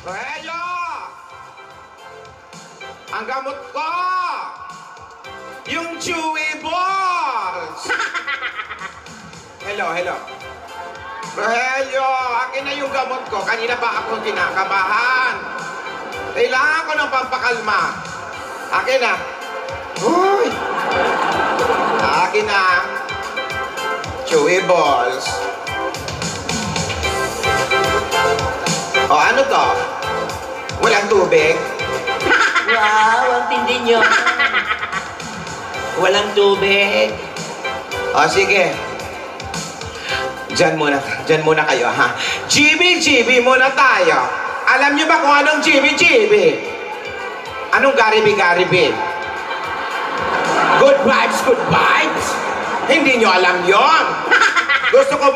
Rogelio! Ang gamot ko! Yung Chewy Balls! Hello. Rogelio, akin na yung gamot ko. Kanina pa ako kinakabahan. Kailangan ko ng pampakalma. Akin na. Uy! Akin na. Chewy Balls. O, ano to? Walang tubig? Wow, ang tindi nyo. Walang tubig. O, sige. Diyan muna kayo, ha? GB muna tayo. Alam niyo ba kung anong GB? Anong garibi? Good vibes? Hindi niyo alam yon. Gusto ko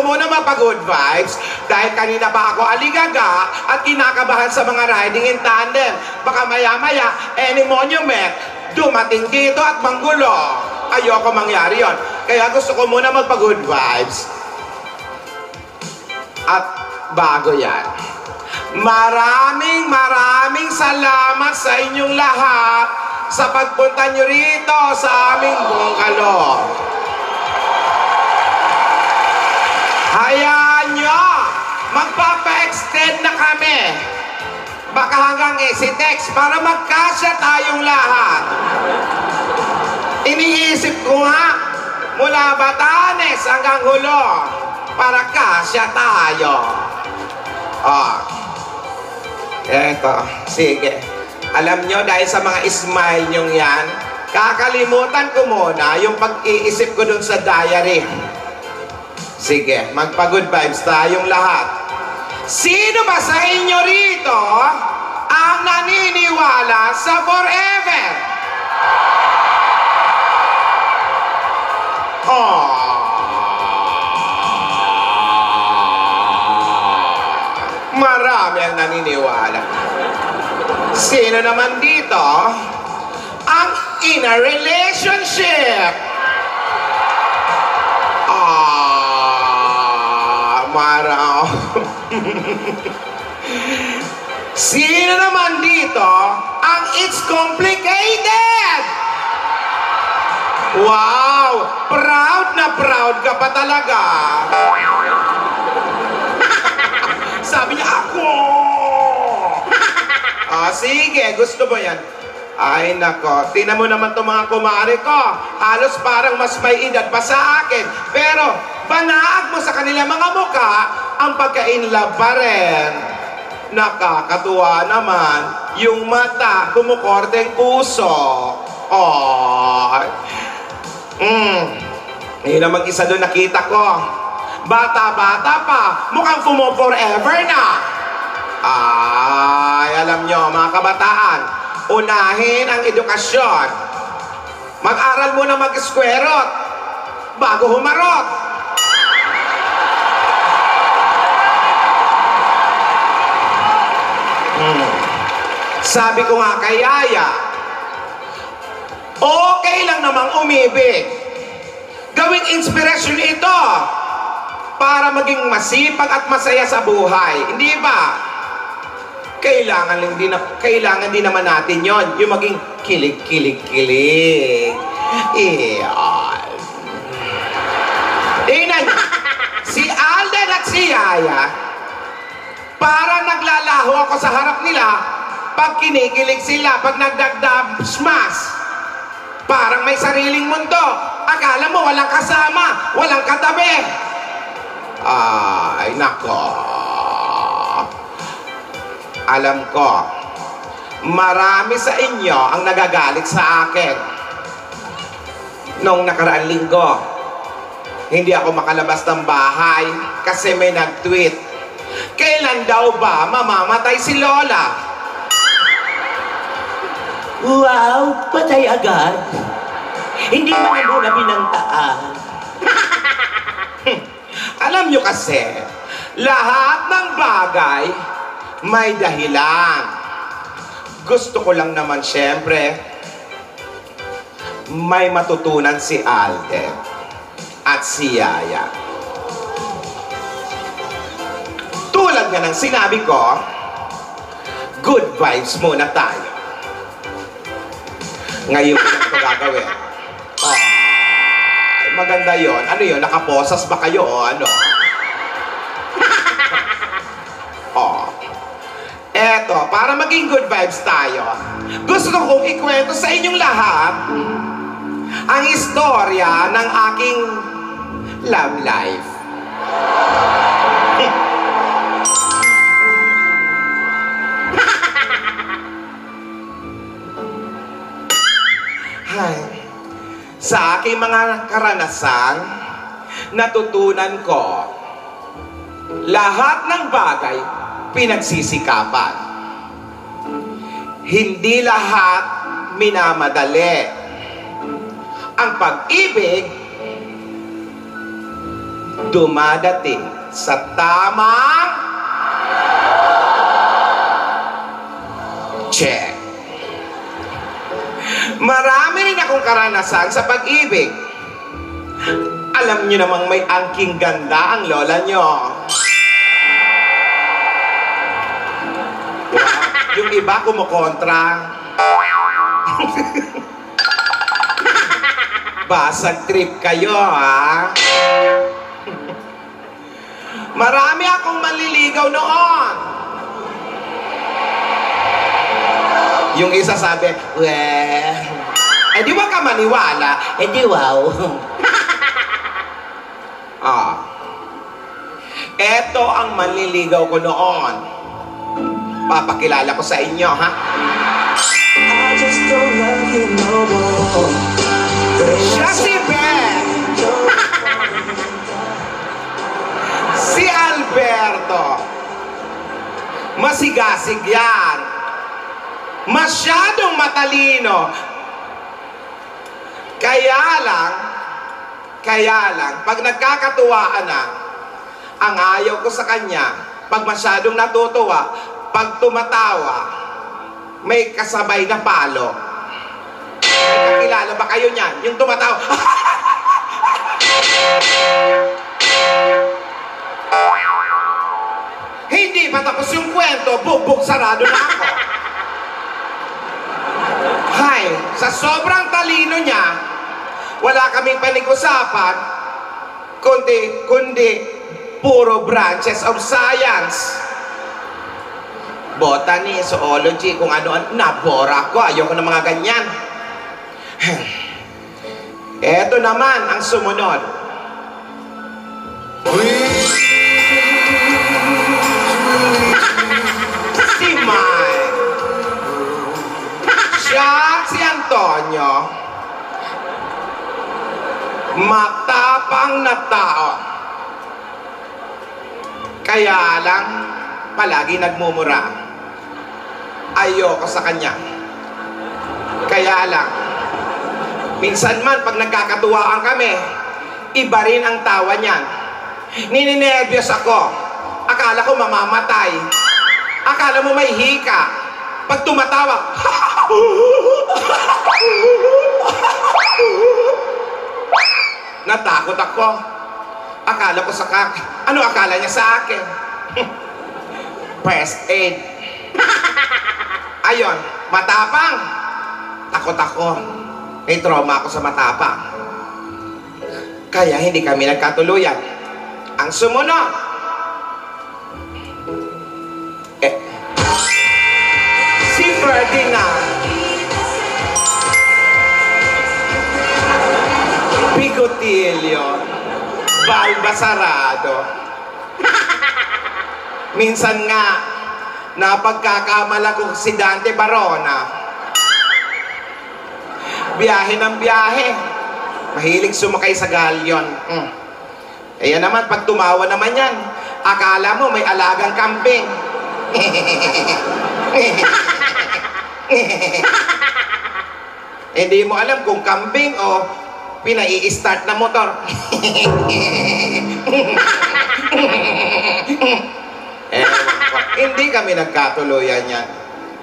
muna mapag-good vibes dahil kanina pa ako aligaga at kinakabahan sa mga riding in tandem. Baka maya-maya, any monument, dumating dito at manggulo. Ayoko mangyari yon. Kaya gusto ko muna magpa-good vibes. At bago yan, maraming salamat sa inyong lahat sa pagpunta nyo rito sa aming bungalow. Hayaan nyo, magpapa-extend na kami. Baka hanggang si-text para magkasya tayong lahat. Iniisip ko nga, mula Batanes hanggang Hulo, para kasya tayo. Eto, sige. Alam nyo, dahil sa mga smile nyong yan, kakalimutan ko muna yung pag-iisip ko dun sa diary. Sige, magpa-good vibes tayong lahat. Sino ba sa inyo rito ang naniniwala sa forever? Marami ang naniniwala. Sino naman dito ang in a relationship? Sino naman dito ang it's complicated? Wow! Proud na proud ka pa talaga. Sabi niya, ako! Sige, gusto mo yan. Ay, nako. Tingnan mo naman itong mga kumare ko. Halos parang mas may edad pa sa akin. Pero, banaag mo sa kanila mga mukha, ang pagka-inlove pa rin. Nakakatuwa naman. Yung mata, kumukorteng puso. Yun naman isa doon nakita ko. Bata-bata pa, mukhang fumo forever na. Ay, alam nyo, mga kabataan, unahin ang edukasyon. Mag-aral muna mag-squarot bago humarot. Sabi ko nga kay Yaya, okay lang namang umibig. Gawing inspirasyon ito para maging masipag at masaya sa buhay. Hindi ba? Kailangan din naman natin yon, yung maging kilig. Iyan. Tingnan niyo, si Alden at si Yaya, parang naglalaho ako sa harap nila pag kinikilig sila, pag nagdagdab smash. Parang may sariling mundo. Akala mo walang kasama, walang katabi. Ay, nako. Alam ko, marami sa inyo ang nagagalit sa akin. Noong nakaraang linggo, hindi ako makalabas ng bahay kasi may nag-tweet. Kailan daw ba mamamatay si Lola? Wow, patay agad. Hindi mo na muna binantaan. Alam nyo kasi, lahat ng bagay may dahilan. Gusto ko lang naman syempre, may matutunan si Alden at si Yaya. Tulad Katulad nga ng sinabi ko, good vibes muna tayo. Ngayon ko lang ito gagawin. Ay, maganda yon. Ano yun? Nakaposas ba kayo o ano? Eto, para maging good vibes tayo, gusto kong ikwento sa inyong lahat ang istorya ng aking love life. Hay, sa aking mga karanasan, natutunan ko lahat ng bagay pinagsisikapan. Hindi lahat minamadali. Ang pag-ibig dumadating sa tamang check. Marami rin akong karanasan sa pag-ibig. Alam nyo namang may angking ganda ang lola nyo. Yung iba kumukontra. Basag trip kayo, ha? Marami akong manliligaw noon. Yung isa sabi, weh, eh di wag ka maniwala. Eh di wow. Eto ang manliligaw ko noon. Papakilala ko sa inyo, ha? I just don't love you no more. Siya si Ben! Si Alberto! Masigasig yan! Masyadong matalino! Kaya lang, pag nagkakatuwaan na, ang ayaw ko sa kanya, pag masyadong natutuwa, pag tumatawa, may kasabay na palo. May kakilala ba kayo niyan? Yung tumatawa. Hindi pa tapos yung kwento, bugbog sarado na ako. Hay, sa sobrang talino niya, wala kaming panag-usapan, kundi puro branches of science. Botany, zoology, kung ano, nabora ko. Ayoko ng mga ganyan. Eto naman ang sumunod. Si Mike. Siya, si Antonio. Matapang na tao. Kaya lang, palagi nagmumura. Ayoko sa kanya. Kaya lang, minsan man pag nagkakatuwaan kami, iba rin ang tawa niyan. Nininervyos ako. Akala ko mamamatay. Akala mo may hika. Pag tumatawa, natakot ako. Akala ko ano akala niya sa akin? First aid. Ayon, matapang. Takot ako. May trauma ako sa matapang. Kaya hindi kami nagkatuluyan. Ang sumunod, si Ferdinand. Bigotilyo. Balbasarado. Minsan nga, napagkakamala ko si Dante Barona. Biyahe ng biyahe. Mahilig sumakay sa galyon. Ayan naman, pag tumawa naman yan, akala mo may alagang kambing. Hindi mo alam kung kambing o pinai-start na motor. Hindi kami nagkatuluyan yan.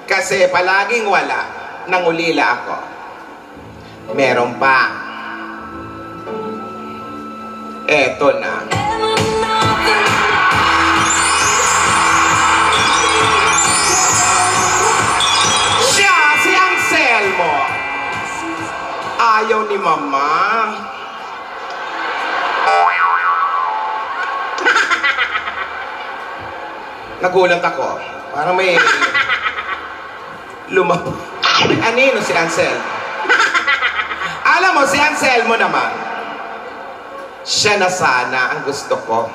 Kasi palaging wala. Nangulila ako. Meron pa. Eto na. ayaw ni Mama. Nagulat ako. Parang may may anino si Ansel. Alam mo, si Anselmo naman, siya na sana ang gusto ko.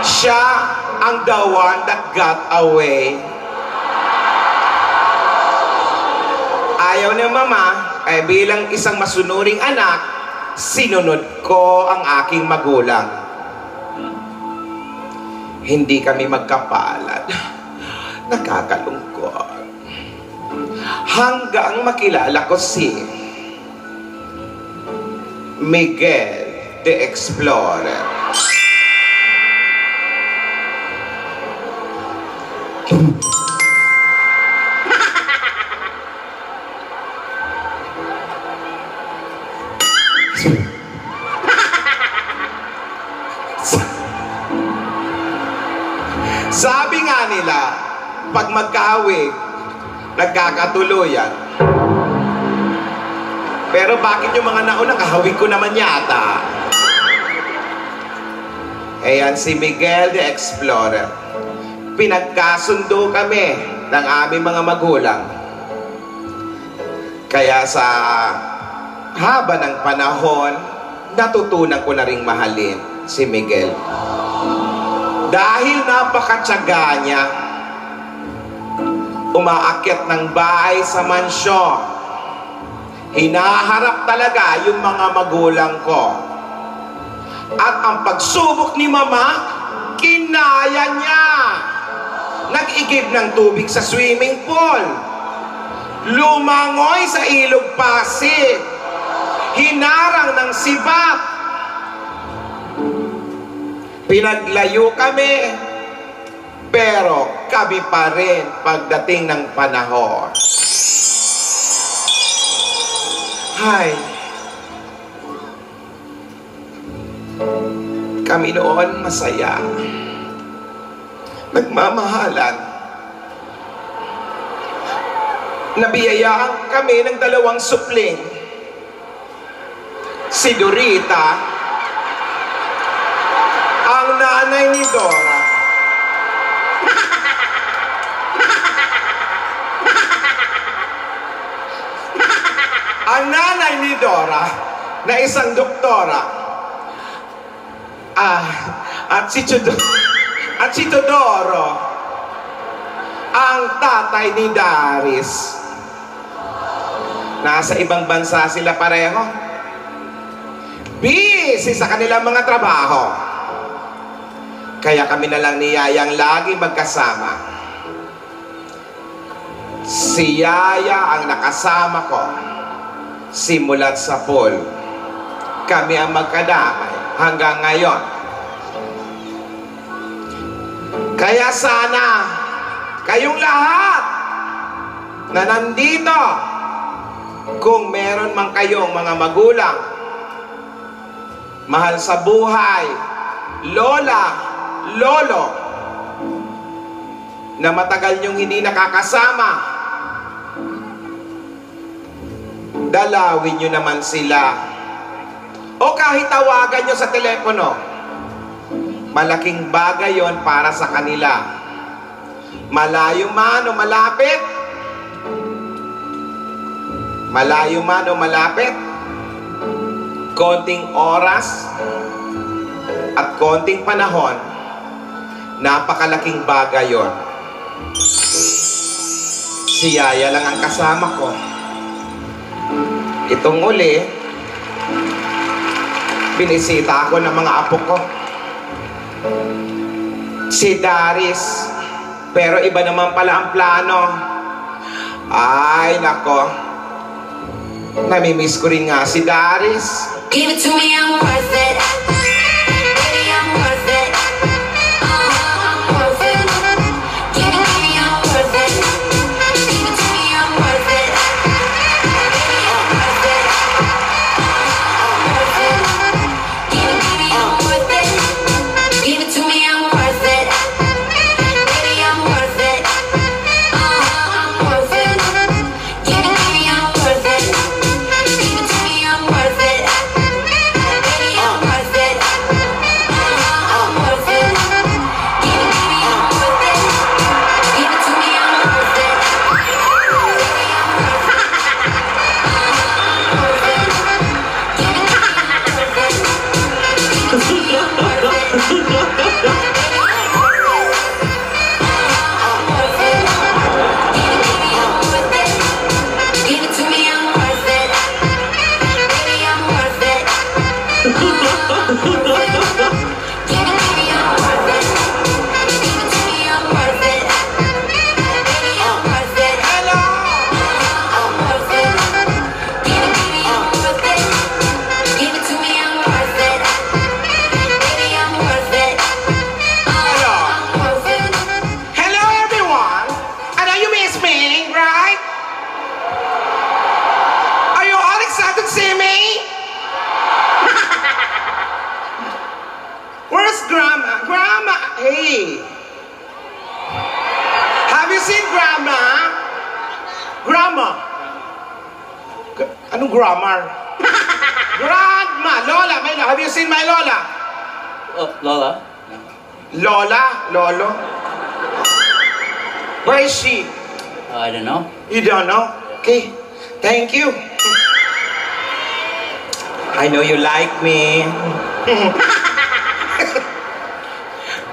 Siya ang the one that got away. Ayaw ni Mama, eh bilang isang masunuring anak, sinunod ko ang aking magulang. Hindi kami magkapalad. Nakakalungkot. Hanggang makilala ko si Miguel the Explorer. Sabi nga nila, pag magkahawig, nagkakatuluyan. Pero bakit yung mga nauna, kahawig ko naman yata? Ayan si Miguel the Explorer. Pinagkasundo kami ng aming mga magulang. Kaya sa haba ng panahon, natutunan ko na ring mahalin si Miguel. Dahil napakatyaga niya, umaakyat ng bahay sa mansyon. Hinaharap talaga yung mga magulang ko. At ang pagsubok ni Mama, kinaya niya. Nag-igib ng tubig sa swimming pool. Lumangoy sa ilog Pasig. Hinarang ng sibat. Pinaglayo kami, pero kami pa rin pagdating ng panahon. Hay, kami noon masaya, nagmamahalan. Nabiyayaan kami ng 2 supling. Si Dorita, ang nanay ni Dora. Ang nanay ni Dora na isang doktora. At si Tudoro, ang tatay ni Daris. Nasa ibang bansa sila pareho. Busy sa kanilang mga trabaho. Kaya kami na lang ni Yayang lagi magkasama. Si Yaya ang nakasama ko simula't sa pool. Kami ang magkadamay hanggang ngayon. Kaya sana kayong lahat na nandito, kung meron man kayong mga magulang, mahal sa buhay, lola, lolo, na matagal niyong hindi nakakasama, dalawin niyo naman sila. O kahit tawagan niyo sa telepono, malaking bagay yon para sa kanila. Malayo man o malapit, malayo man o malapit, konting oras at konting panahon, napakalaking bagay yon. Si Yaya lang ang kasama ko. Itong uli, binisita ako ng mga apo ko. Si Daris, pero iba naman pala ang plano. Ay, nako. Namimiss ko rin nga si Daris. Give it to me, I'm worth it. Baby, I'm worth it. I'm worth it. Give it to me, I'm worth it. Give it to me, I'm worth it. Baby, I'm worth it. I'm worth it. Give it to me, I'm worth it. Give it to me, I'm worth it. Baby, I'm worth it. I'm worth it. Give it to me, I'm worth it. Hello, everyone. I know you miss me, right? Are you all excited to see me? Where's Grandma? Grandma, hey. Have you seen Grandma? Grandma. Anong grammar? Grandma, Lola, have you seen my Lola? Lola? Lola? Lolo? Where is she? I don't know. You don't know? Okay. Thank you. I know you like me.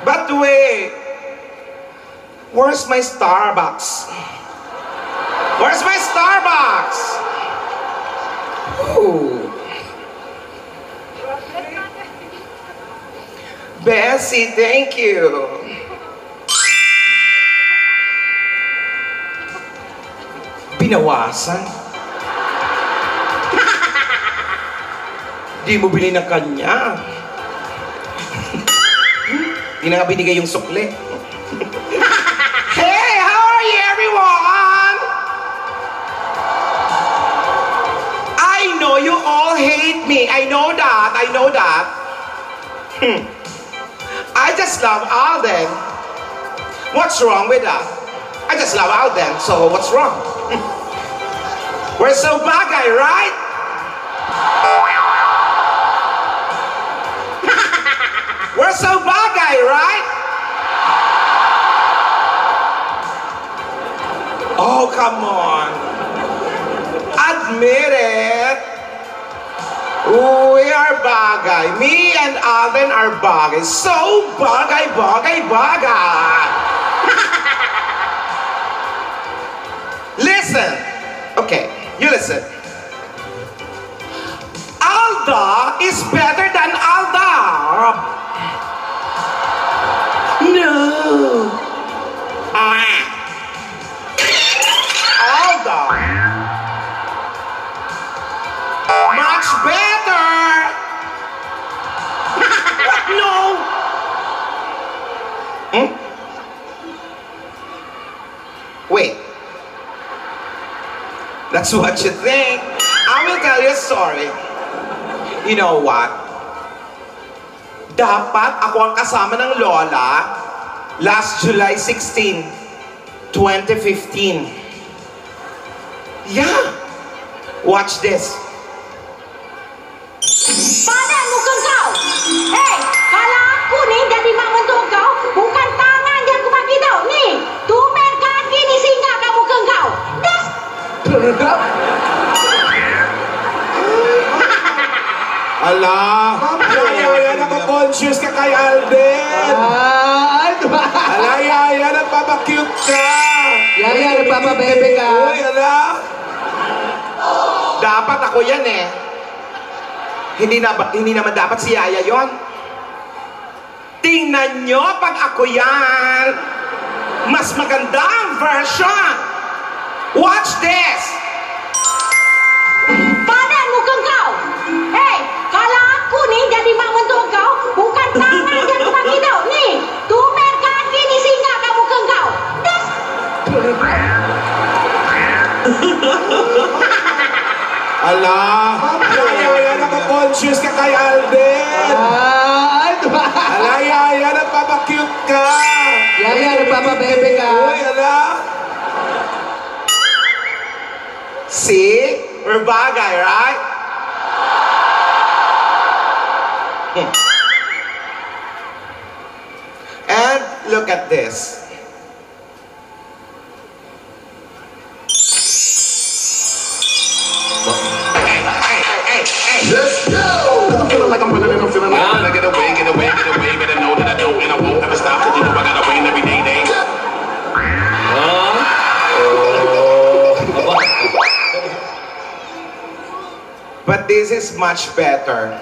But wait. Where's my Starbucks? Where's my Starbucks? Ooh. Bessie, thank you. Binawasan? Di mo bili ng kanya. Di na nga binigay yung sukle. Hey, how are you, everyone? I know you all hate me. I know that. I know that. I just love Alden. What's wrong with that? I just love Alden, so what's wrong? We're so bagay, right? We're so bagay, right? Oh, come on. Admit it. We are bagay. Me and Alden are bagay. So bagay, bagay, bagay. Listen. Okay, you listen. Alda is better than Alda. No! Alda. Much better. No. Wait. That's what you think. I will tell you a story. You know what? Dapat ako ang kasama ng Lola last July 16, 2015. Yeah. Watch this. Pada muka kau. Hei, kalau aku ni jadi mak mentua kau, bukan tangan yang aku bagi tau. Ni, tumben kaki ni singgah kat muka kau. Dah. Ala, yaya, naka-conscious ka kay Alden. Ala, yaya, nagpapakute ka. Yaya, nagpapabebe ka. Uy, ala. Dapat ako yan eh. Hindi naman dapat si Yaya yon. Tingnan nyo pag ako yan. Mas maganda ang version. Watch this. Pada muka kau. Hei, kalau aku ni jadi mak mentua kau, bukan tangan yang aku bagi tau. Ni, tumben kaki ni singgah kat muka kau. Dah. Ala, yaya, naka-conscious ka kay Alden. Ala, yaya, nagpapakute ka. Yaya, nagpapabebe ka. Uy, ala. See? We're bagay, right? And look at this. Let's go! I'm feeling like I'm running and I'm feeling like I'm gonna get away, better know that I don't and I won't ever stop, cause you know I gotta win every day. But this is much better.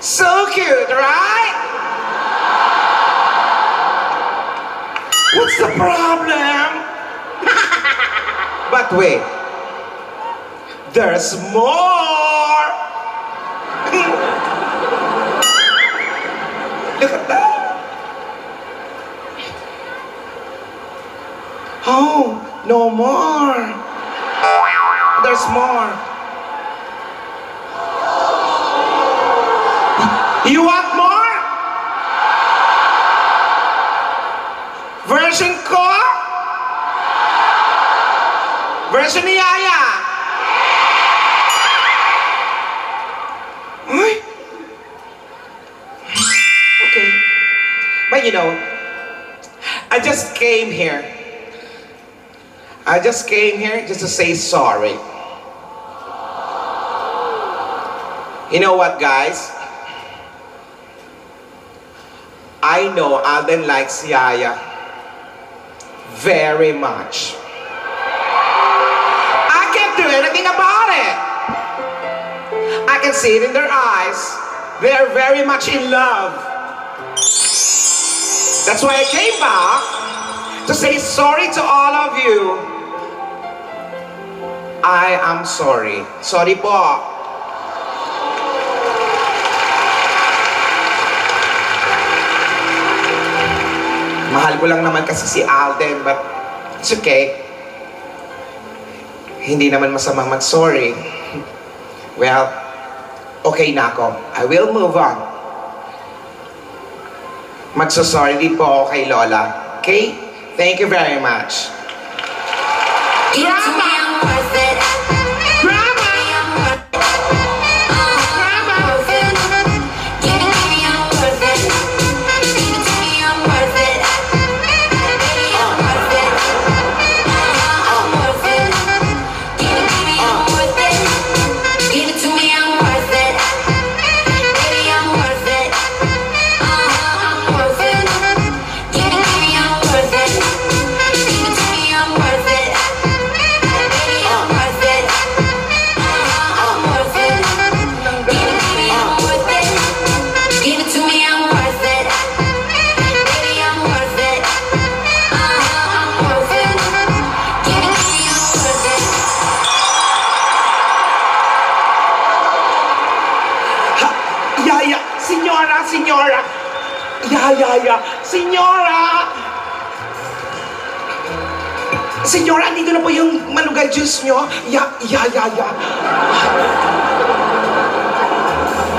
So cute, right? What's the problem? But wait, there's more. Look at that. Oh, no more. There's more. You want more? Version ko? Version ni Yaya? Ay. Okay. But you know, I just came here just to say sorry. You know what, guys? I know Alden likes Yaya very much. I can't do anything about it. I can see it in their eyes. They're very much in love. That's why I came back to say sorry to all of you. I am sorry. Sorry po. Mahal ko lang naman kasi si Alden, but it's okay. Hindi naman masamang mag-sorry. Well, okay na ako. I will move on. Magsasorry din po ako kay Lola. Okay? Thank you very much. Give it to me, I'm worth it. Grandma! I'm worth it. I'm worth it. Give it to me, I'm worth it. Give it to me, I'm worth it. Baby, I'm worth it. I'm worth it. Give it to me, I'm worth it. Give it to me, I'm worth it. Baby, I'm worth it. I'm worth it. Give it to me, I'm worth it. Give it to me, I'm worth it. Baby, I'm worth it. I'm worth it. Give it to me, I'm worth it. Give it to me, I'm worth it. Baby, I'm worth it. I'm worth it. Give it to me, I'm worth it. Ha, Yaya! Senyora! Senyora! Yaya! Senyora! Senyora, andito na po yung malugay juice nyo. Yaya!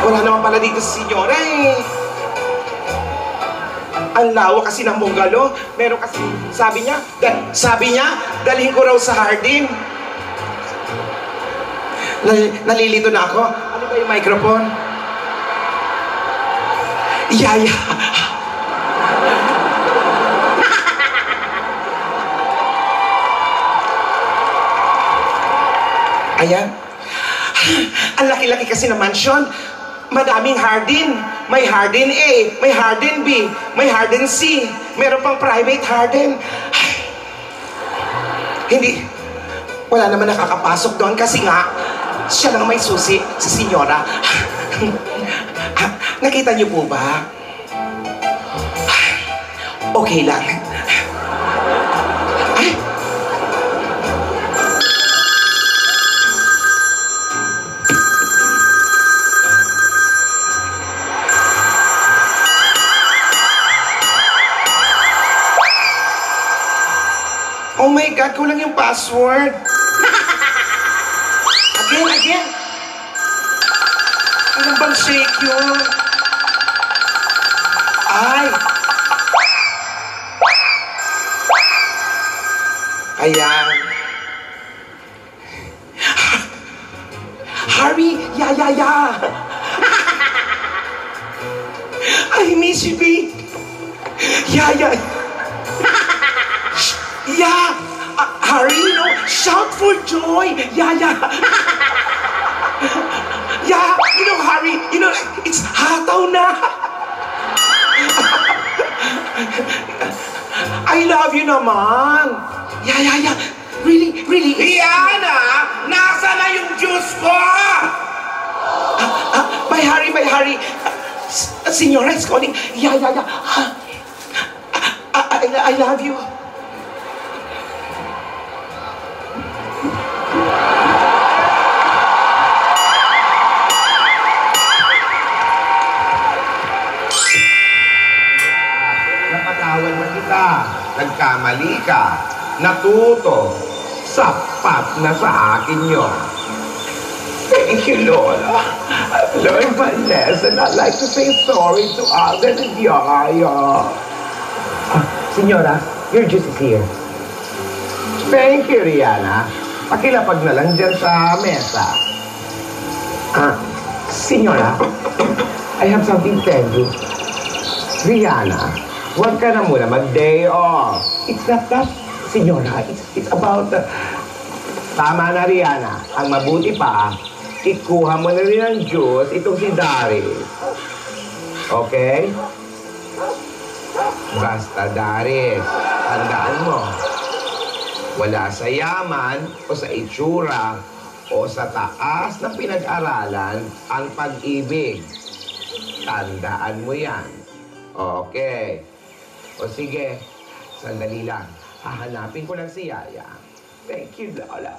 Wala naman pala dito si Senyora eh. Ang lawa kasi ng bungalo. Meron kasi, sabi niya, dalhin ko raw sa Hardin. Nalilito na ako. Ano ba yung microphone? Yaya! Ayan. Ang laki-laki kasi na mansion. Madaming Hardin. May Hardin A, may Hardin B, may Hardin C. Meron pang private Hardin. Ay, hindi. Wala naman nakakapasok doon kasi nga, siya lang may susi, si Senyora. Nakita niyo po ba? Okay lang. Ay! Oh my God, kulang yung password. Again. Ano bang shake yun? Ay! Ayan. Harvey! Yeah! I miss you, babe. Yeah. Yeah! Harry, no! Shout for joy! Yeah! Yeah! You know, Harry, it's hataw na! I love you naman! Yeah! Really? Diana, nasa na yung juice ko? I'll hurry. Senora is calling. Yeah. I love you. Napatawan na kita. Nagkamali ka. Natuto. Sapat na sa akin yun. Thank you, Lola. I've learned my lesson. I'd like to say sorry to Alden and Yaya. Senyora, your juice is here. Thank you, Rihanna. Pakilapag na lang dyan sa mesa. Senyora, I have something to tell you. Rihanna, huwag ka na muna mag-day off. It's not that, Senyora. It's about... Tama na, Rihanna. Ang mabuti pa, ikuha mo na rin ang juice itong si Darius. Okay? Basta, Darius, tandaan mo, wala sa yaman o sa itsura o sa taas ng pinag-aralan ang pag-ibig. Tandaan mo yan. Okay. O sige, sandali lang. Hahanapin ko lang si Yaya. Thank you, Lola.